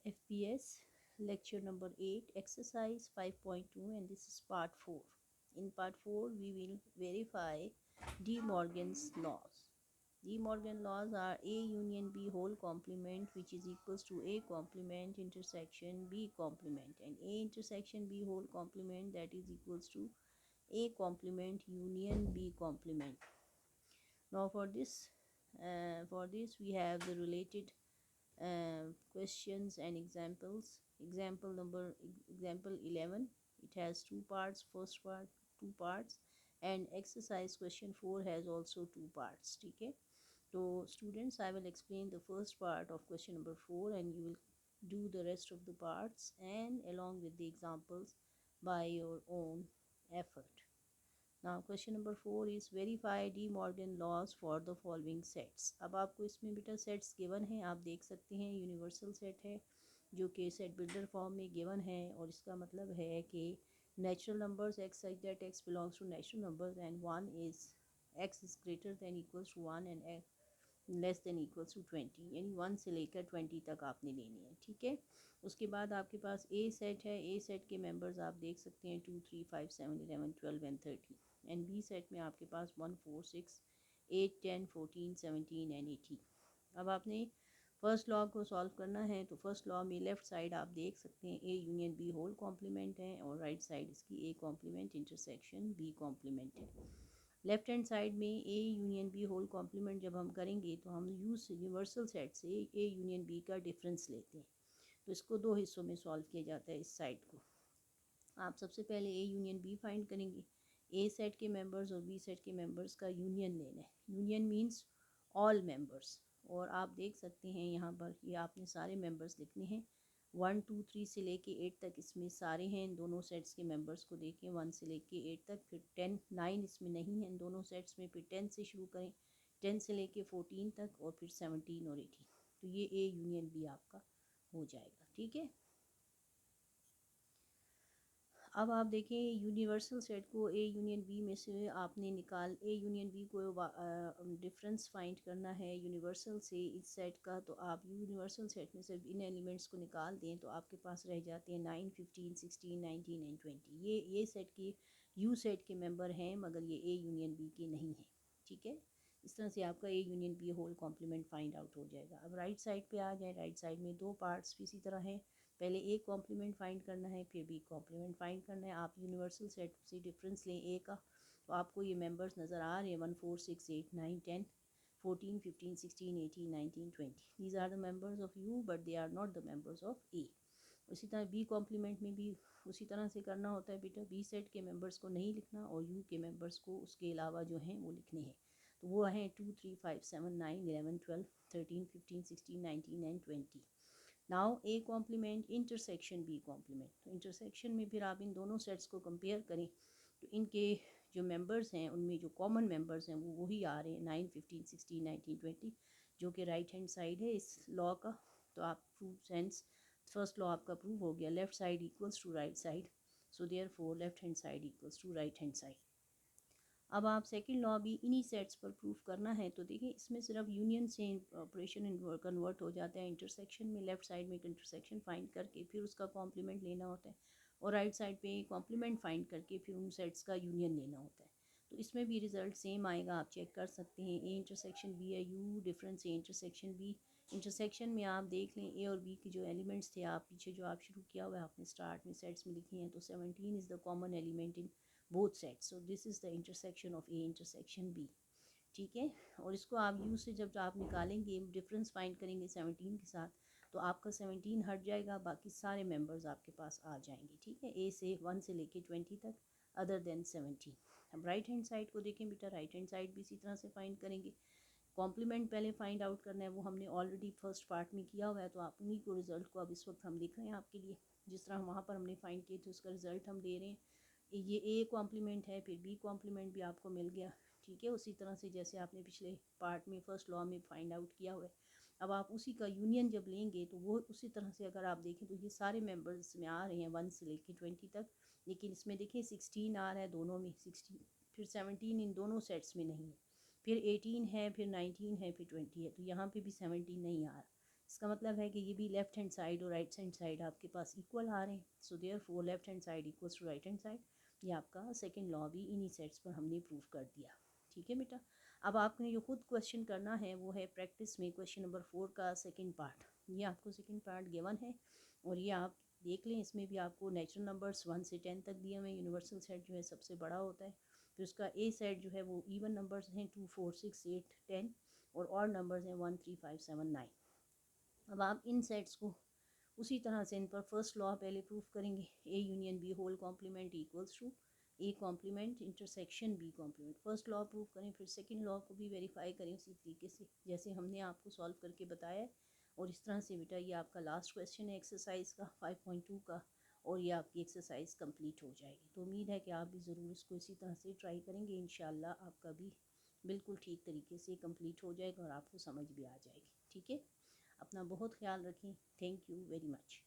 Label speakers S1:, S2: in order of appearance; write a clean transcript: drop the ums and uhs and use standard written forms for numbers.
S1: FPS lecture number 8 exercise 5.2 and this is part 4. In part 4 we will verify De Morgan's laws. De Morgan laws are A union B whole complement which is equals to A complement intersection B complement, and A intersection B whole complement that is equals to A complement union B complement. Now for this we have the related questions and examples. Example 11, it has two parts. First part two parts, and exercise question 4 has also two parts. Okay, so students, I will explain the first part of question number 4 and you will do the rest of the parts and along with the examples by your own effort. Now question number 4 is verify De Morgan laws for the following sets. अब आपको इसमें बेटा sets given हैं, आप देख सकते हैं universal set है जो कि सेट बिल्डर फॉर्म में गिवन है, और इसका मतलब है कि natural numbers X such that X belongs to natural numbers and one is X is greater than equals to one and less than equals to 20, यानी 1 से लेकर 20 तक आपने लेनी है। ठीक है, उसके बाद आपके पास ए सेट है। ए सेट के मेंबर्स आप देख सकते हैं 2 3 5 7 11 12 एंड 13, एंड बी सेट में आपके पास 1 4 6 8 10 14 17 एंड 18। अब आपने फर्स्ट लॉ को सॉल्व करना है, तो फर्स्ट लॉ में लेफ़्ट साइड आप देख सकते हैं A union B whole complement है, और राइट साइड इसकी A complement intersection B complement है। लेफ्ट हैंड साइड में A union B whole complement जब हम करेंगे तो हम यूनिवर्सल सेट से ए यूनियन बी का डिफरेंस लेते हैं, तो इसको दो हिस्सों में सॉल्व किया जाता है। इस साइड को आप सबसे पहले ए यूनियन बी फाइंड करेंगे, ए सेट के मेंबर्स और बी सेट के मेंबर्स का यूनियन लेना है। यूनियन मींस ऑल मेंबर्स, और आप देख सकते हैं यहाँ पर ये आपने सारे मेंबर्स लिखने हैं 1 2 3 से लेके 8 तक इसमें सारे हैं। इन दोनों सेट्स के मेंबर्स को देखें 1 से लेके 8 तक, फिर 10 9 इसमें नहीं है इन दोनों सेट्स में, फिर 10 से शुरू करें 10 से लेके 14 तक, और फिर 17 और 18, तो ये ए यूनियन बी आपका हो जाएगा। ठीक है, अब आप देखें यूनिवर्सल सेट को ए यूनियन बी में से आपने ए यूनियन बी को डिफरेंस फाइंड करना है यूनिवर्सल से इस सेट का, तो आप यूनिवर्सल सेट में से इन एलिमेंट्स को निकाल दें तो आपके पास रह जाते हैं 9 15 16 19 एंड 20। ये सेट के यू सेट के मेंबर हैं, मगर ये ए यूनियन बी के नहीं हैं। ठीक है, इस तरह से आपका A union B whole complement find out हो जाएगा। अब राइट साइड पे आ जाए, राइट साइड में दो पार्ट्स भी इसी तरह हैं, पहले ए कॉम्प्लीमेंट फाइंड करना है फिर बी कॉम्प्लीमेंट फाइंड करना है। आप यूनिवर्सल सेट से डिफरेंस लें ए का, तो आपको ये मेंबर्स नज़र आ रहे हैं 1 4 6 8 9 10 14 15 16 18 19 20। These are the members of U but they are not the members of A. उसी तरह बी कॉम्प्लीमेंट में भी उसी तरह से करना होता है बेटा, बी सेट के मेंबर्स को नहीं लिखना और यू के मेंबर्स को उसके अलावा जो हैं वो लिखने हैं, तो वो हैं 2 3 5 7 9 11 12 13 15 16 19 and 20। Now A complement intersection B complement, तो इंटरसेक्शन में फिर आप इन दोनों सेट्स को कंपेयर करें तो इनके जो मेंबर्स हैं उनमें जो कॉमन मेंबर्स हैं वो वही आ रहे हैं 9 15 16 19 20, जो कि राइट हैंड साइड है इस लॉ का। तो आप प्रूव सेंस फर्स्ट लॉ आपका प्रूव हो गया, left side equals to right side, so therefore left hand side equals to right hand side. अब आप सेकंड लॉ भी इन्हीं सेट्स पर प्रूफ करना है, तो देखिए इसमें सिर्फ यूनियन से ऑपरेशन कन्वर्ट हो जाता है। इंटरसेक्शन में लेफ्ट साइड में एक इंटरसेक्शन फाइंड करके फिर उसका कॉम्प्लीमेंट लेना होता है, और राइट साइड पे कॉम्प्लीमेंट फाइंड करके फिर उन सेट्स का यूनियन लेना होता है। तो इसमें भी रिजल्ट सेम आएगा, आप चेक कर सकते हैं। ए इंटरसेक्शन बी है, U difference A intersection B. Intersection में आप देख लें ए और बी के जो एलिमेंट्स थे, आप पीछे जो आप शुरू किया हुआ है आपने स्टार्ट में सेट्स में लिखे हैं, तो 17 is the common element in both sets, so this is the intersection of A intersection B. ठीक है, और इसको आप यू से जब आप निकालेंगे डिफरेंस फाइंड करेंगे 17 के साथ, तो आपका 17 हट जाएगा, बाकी सारे मेंबर्स आपके पास आ जाएंगे। ठीक है, ए से 1 से लेके 20 तक अदर देन 17। अब राइट हैंड साइड को देखें बेटा, राइट हैंड साइड भी इसी तरह से फाइंड करेंगे। कॉम्प्लीमेंट पहले फाइंड आउट करना है, वो हमने ऑलरेडी फर्स्ट पार्ट में किया हुआ है, तो आप उन्हीं को रिजल्ट को अब इस वक्त हम लिख रहे हैं आपके लिए, जिस तरह वहाँ पर हमने फाइंड किए थे उसका रिजल्ट हम दे रहे हैं। ये ए कॉम्प्लीमेंट है, फिर बी कॉम्प्लीमेंट भी आपको मिल गया। ठीक है, उसी तरह से जैसे आपने पिछले पार्ट में फर्स्ट लॉ में फाइंड आउट किया हुआ है, अब आप उसी का यूनियन जब लेंगे तो वो उसी तरह से अगर आप देखें तो ये सारे मेंबर्स में आ रहे हैं 1 से लेके 20 तक, लेकिन इसमें देखिए 16 आ रहा है दोनों में 16, फिर 17 इन दोनों सेट्स में नहीं है, फिर 18 है, फिर 19 है, फिर 20 है, तो यहाँ पे भी 17 नहीं आ रहा। इसका मतलब है कि ये भी लेफ्ट हैंड साइड और राइट हैंड साइड आपके पास इक्वल आ रहे हैं। So therefore left hand side equals to right hand side. ये आपका सेकंड लॉ भी इन्हीं सेट्स पर हमने प्रूव कर दिया। ठीक है बेटा, अब आपने जो खुद क्वेश्चन करना है वो है प्रैक्टिस में क्वेश्चन नंबर 4 का सेकंड पार्ट। ये आपको सेकंड पार्ट गिवन है और ये आप देख लें। इसमें भी आपको नेचुरल नंबर्स 1 से 10 तक दिए हुए हैं। यूनिवर्सल सेट जो है सबसे बड़ा होता है, फिर उसका ए सेट जो है वो इवन नंबर्स हैं 2 4 6 8 10 और ऑड नंबर्स हैं 1 3 5 7 9। अब आप इन सेट्स को उसी तरह से इन पर फर्स्ट लॉ पहले प्रूफ करेंगे, A union B whole complement equals to A complement intersection B complement. First law proof करें, फिर सेकंड लॉ को भी वेरीफाई करें उसी तरीके से जैसे हमने आपको सॉल्व करके बताया है। और इस तरह से बेटा ये आपका लास्ट क्वेश्चन है एक्सरसाइज का 5.2 का, और ये आपकी एक्सरसाइज कंप्लीट हो जाएगी। तो उम्मीद है कि आप भी ज़रूर इसको इसी तरह से ट्राई करेंगे। इंशाल्लाह आपका भी बिल्कुल ठीक तरीके से कंप्लीट हो जाएगा और आपको समझ भी आ जाएगी। ठीक है, अपना बहुत ख्याल रखें। Thank you very much.